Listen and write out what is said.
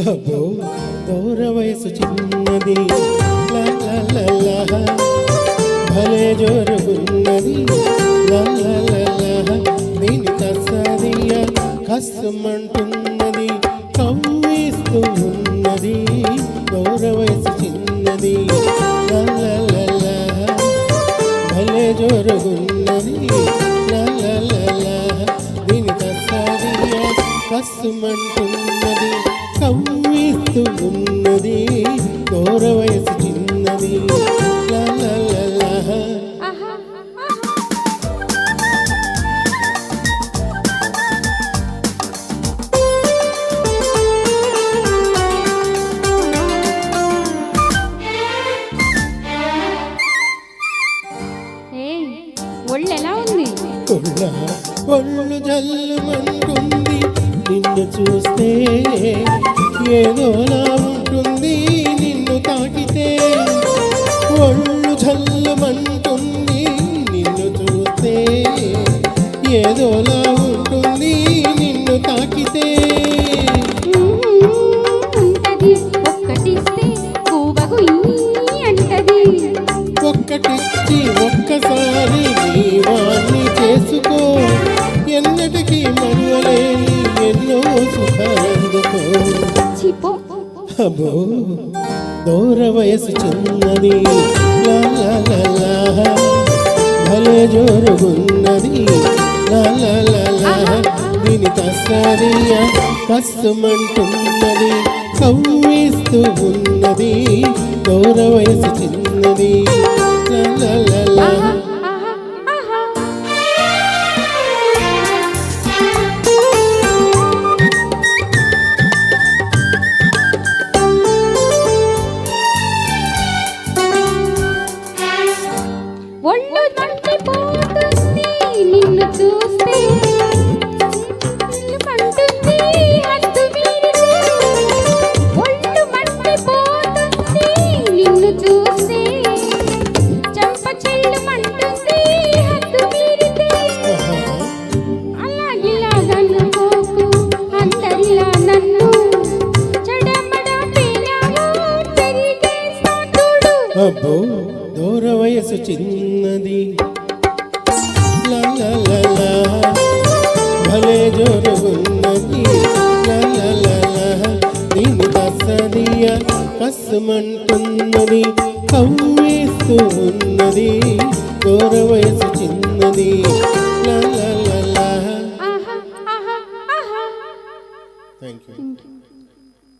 అబ్బో దూర వయసు చిన్నది భలే జోరుగున్నది దీని కసదియ కసమంటున్నది కవ్విస్తూ ఉన్నది దూర వయసు చిన్నది భలే జోరుగున్నది దీని కసదియ కసమంటున్నది కవ్విస్తూ ఉన్నది దూర వయసు చిన్నది ఒళ్ళు జల్లుమంటుంది నిన్ను చూస్తే ఏదోలా ఉంటుంది నిన్ను తాకితే ఒళ్ళు జల్లుమంటుంది నిన్ను చూస్తే ఏదోలా ఉంటుంది నిన్ను తాకితే ఒక్కటిచ్చి ఒక్కసారి నీవాన్ని చేసుకో ఎన్నటికీ మరువలేని ఎన్నో సుఖాలందుకో అబ్బో దూర వయసు చిన్నది భలే జోరుగున్నది దీని కసరియ కసమంటున్నది కవ్విస్తూ ఉన్నది దూర వయసు చిన్నది ఒళ్ళు మండిపోతుంది నిన్ను చూస్తే మంటుంది హద్దు మీరితే ఒళ్ళు మండిపోతుంది నిన్ను చూస్తే చంప చెల్లు మంటుంది హద్దు మీరితే అలాగిలాగనుకోకు అందరిలా నన్ను చెడమడ పేలాలో తిరిగేస్తా చూడు అబ్బో దూర వయసు చిన్నది భలే జోరుగున్నది దీని కసదియ కసమంటున్నది కవ్వేస్తూ ఉన్నది దూర వయసు చిన్నది